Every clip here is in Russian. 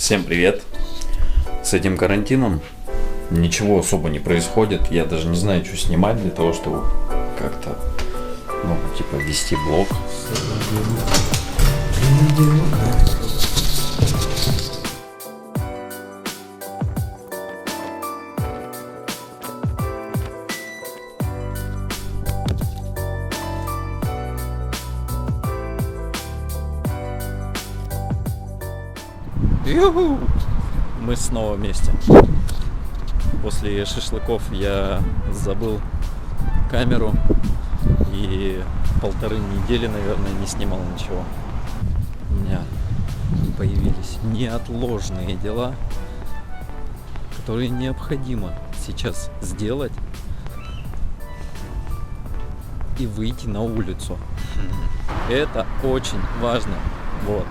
Всем привет! С этим карантином ничего особо не происходит. Я даже не знаю, что снимать для того, чтобы как-то, вести блог. Ю-ху! Мы снова вместе. После шашлыков я забыл камеру и 1,5 недели, наверное, не снимал ничего. У меня появились неотложные дела, которые необходимо сейчас сделать и выйти на улицу. Это очень важно. Вот.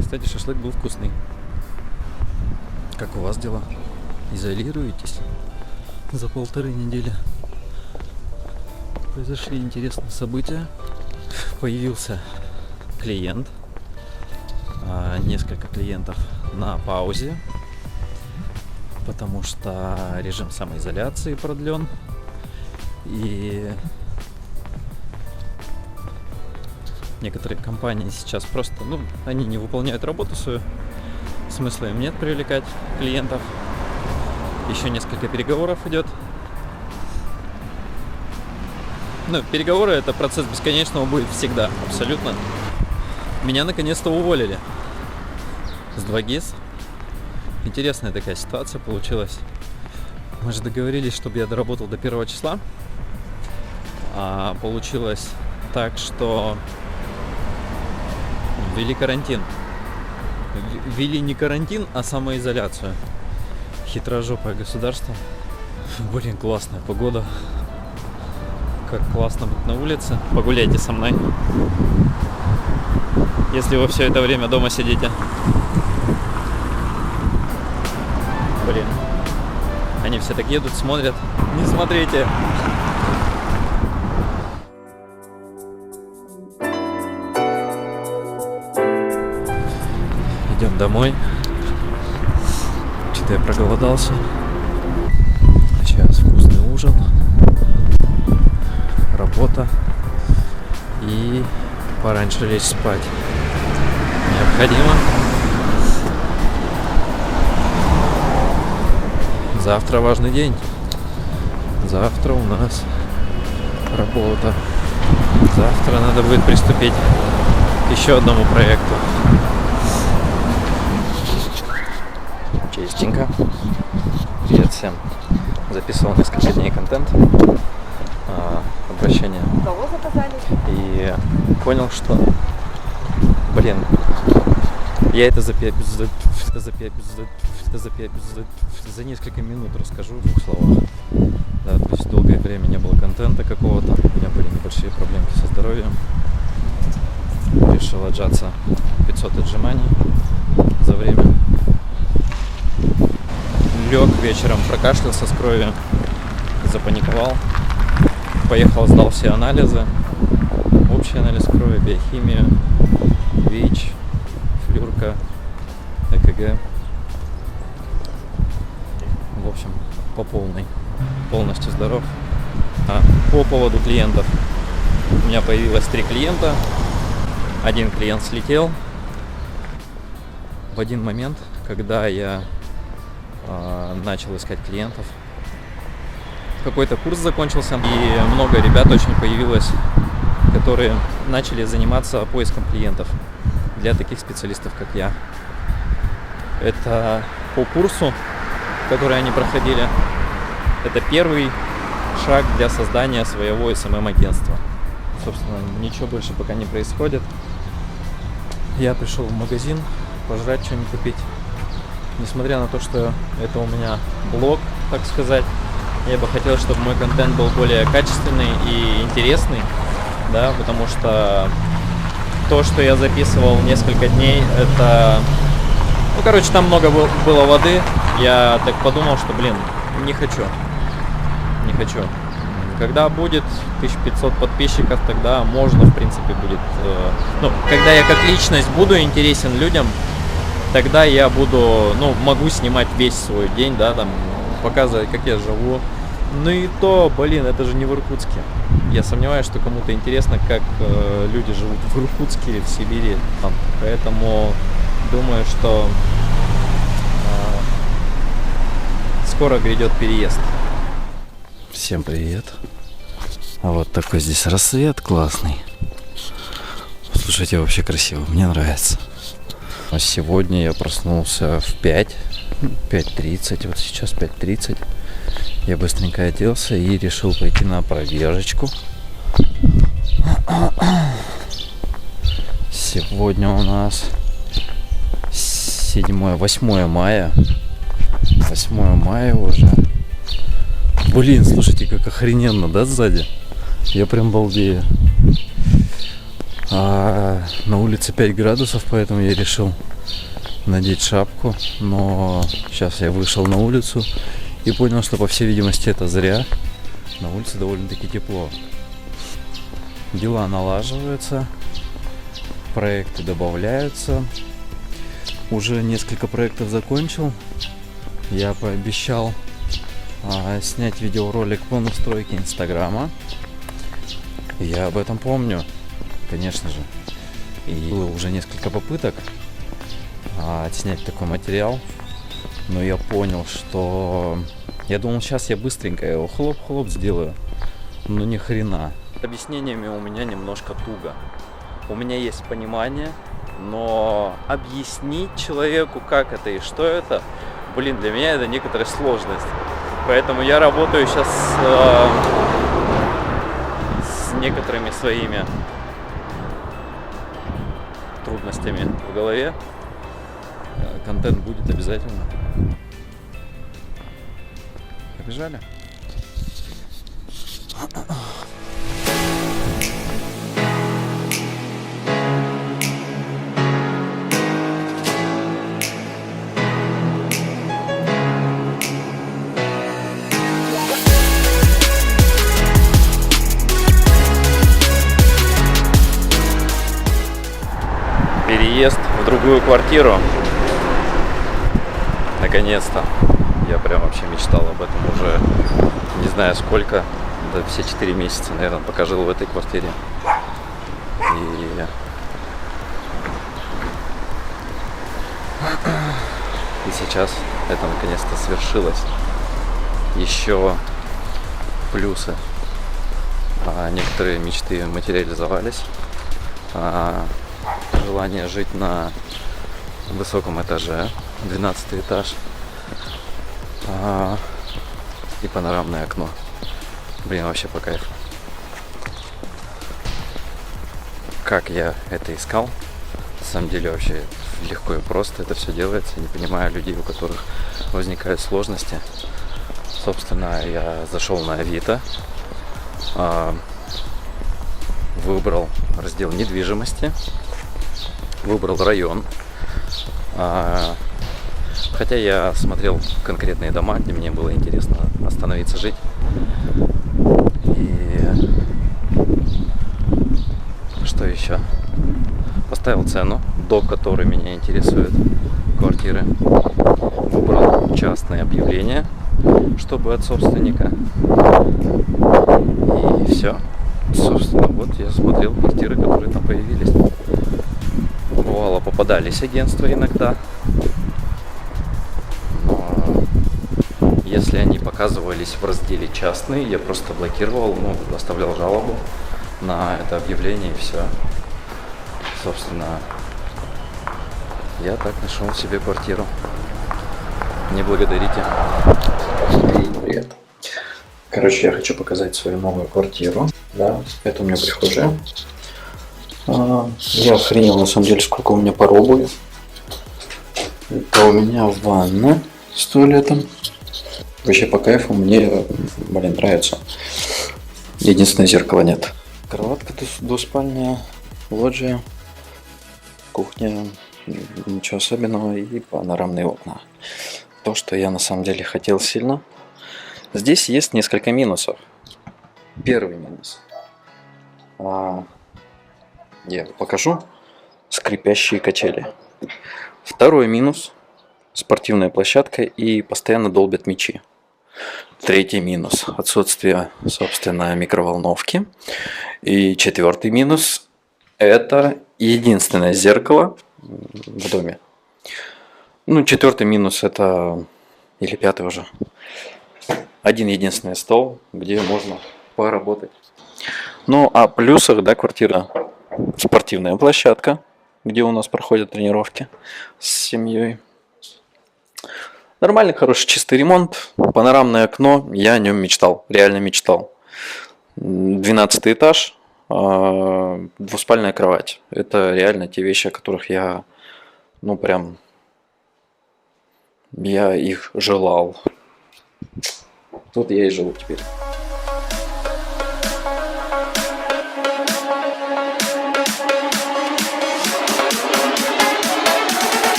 Кстати, шашлык был вкусный. Как у вас дела? Изолируетесь? За 1,5 недели произошли интересные события. Появился клиент. Несколько клиентов на паузе, потому что режим самоизоляции продлен. И некоторые компании сейчас просто, они не выполняют работу свою. Смысла им нет привлекать клиентов. Еще несколько переговоров идет. Переговоры — это процесс бесконечного, будет всегда, абсолютно. Меня наконец-то уволили с 2GIS. Интересная такая ситуация получилась. Мы же договорились, чтобы я доработал до 1 числа. А получилось так, что ввели карантин. Ввели не карантин, а самоизоляцию. Хитрожопое государство. Блин, классная погода. Как классно быть на улице. Погуляйте со мной, если вы все это время дома сидите. Блин. Они все так едут, смотрят. Не смотрите. Идем домой. Что-то я проголодался. Сейчас вкусный ужин, работа и пораньше лечь спать. Необходимо. Завтра важный день. Завтра у нас работа. Завтра надо будет приступить к еще одному проекту. Чистенько. Привет всем. Записывал несколько дней контент, обращение. Кого заказали? И понял, что, я это за несколько минут расскажу в 2 словах. Да, то есть долгое время не было контента какого-то, у меня были небольшие проблемки со здоровьем. Решил отжаться 500 отжиманий за время. Лег вечером, прокашлялся с кровью, запаниковал, поехал, сдал все анализы, общий анализ крови, биохимию, ВИЧ, флюрка, ЭКГ. В общем, по полной, полностью здоров. По поводу клиентов. У меня появилось 3 клиента, 1 клиент слетел. В один момент, когда я начал искать клиентов, какой-то курс закончился, и много ребят очень появилось, которые начали заниматься поиском клиентов для таких специалистов, как я. Это по курсу, который они проходили. Это первый шаг для создания своего SMM-агентства. Собственно, ничего больше пока не происходит. Я пришел в магазин пожрать, что-нибудь купить. Несмотря на то, что это у меня блог, так сказать, я бы хотел, чтобы мой контент был более качественный и интересный, да, потому что то, что я записывал несколько дней, это, там много было воды. Я так подумал, что, не хочу. Когда будет 1500 подписчиков, тогда можно, в принципе, будет... когда я как личность буду интересен людям, тогда я буду, ну, могу снимать весь свой день, да, там, показывать, как я живу. Ну и то, блин, это же не в Иркутске. Я сомневаюсь, что кому-то интересно, как люди живут в Иркутске или в Сибири. Там. Поэтому думаю, что скоро грядет переезд. Всем привет. А вот такой здесь рассвет классный. Слушайте, вообще красиво, мне нравится. А сегодня я проснулся в 5:30, вот сейчас 5:30. Я быстренько оделся и решил пойти на пробежечку. Сегодня у нас 8 мая. 8 мая уже. Блин, слушайте, как охрененно, да, сзади? Я прям балдею. А на улице 5 градусов, поэтому я решил надеть шапку. Но сейчас я вышел на улицу и понял, что, по всей видимости, это зря. На улице довольно-таки тепло. Дела налаживаются, проекты добавляются. Уже несколько проектов закончил. Я пообещал снять видеоролик по настройке Инстаграма. Я об этом помню, конечно же. И было уже несколько попыток отснять такой материал. Но я понял, что... Я думал, сейчас я быстренько его хлоп-хлоп сделаю. Но ни хрена. С объяснениями у меня немножко туго. У меня есть понимание, но объяснить человеку, как это и что это, блин, для меня это некоторая сложность. Поэтому я работаю сейчас с некоторыми своими трудностями в голове. Контент будет обязательно. Побежали? Переезд в другую квартиру. Наконец-то. Я прям вообще мечтал об этом уже не знаю сколько. Да все 4 месяца, наверное, пока жил в этой квартире. И сейчас это наконец-то свершилось. Еще плюсы. Некоторые мечты материализовались. Желание жить на высоком этаже, 12 этаж, и панорамное окно. Блин, вообще по кайфу. Как я это искал? На самом деле вообще легко и просто это все делается. Я не понимаю людей, у которых возникают сложности. Собственно, я зашел на Авито, выбрал раздел недвижимости, выбрал район. Хотя я смотрел конкретные дома, где мне было интересно остановиться жить. И что еще? Поставил цену, до которой меня интересуют квартиры. Выбрал частные объявления, чтобы от собственника. И все. Собственно, вот я смотрел квартиры, которые там появились. Бывало, попадались агентства иногда. Но если они показывались в разделе частные, я просто блокировал, оставлял жалобу на это объявление и все. Собственно, я так нашел себе квартиру. Не благодарите. Привет. Короче, я хочу показать свою новую квартиру. Да, это у меня прихожая. Я охренел, на самом деле, сколько у меня по обуви. Это у меня ванна с туалетом. Вообще по кайфу, мне, нравится. Единственное, зеркала нет. Кроватка двуспальная, лоджия, кухня, ничего особенного, и панорамные окна. То, что я на самом деле хотел сильно. Здесь есть несколько минусов. Первый минус. Я покажу. Скрипящие качели. Второй минус – спортивная площадка и постоянно долбят мячи. Третий минус – отсутствие, собственно, микроволновки. И четвертый минус – это единственное зеркало в доме. Ну, четвертый минус – это, или пятый уже, один единственный стол, где можно поработать. Ну, о плюсах, да, квартира – спортивная площадка, где у нас проходят тренировки с семьей. Нормальный, хороший, чистый ремонт, панорамное окно, я о нем мечтал, реально мечтал. 12 этаж, двуспальная кровать. Это реально те вещи, о которых я, ну прям, я их желал. Тут я и живу теперь.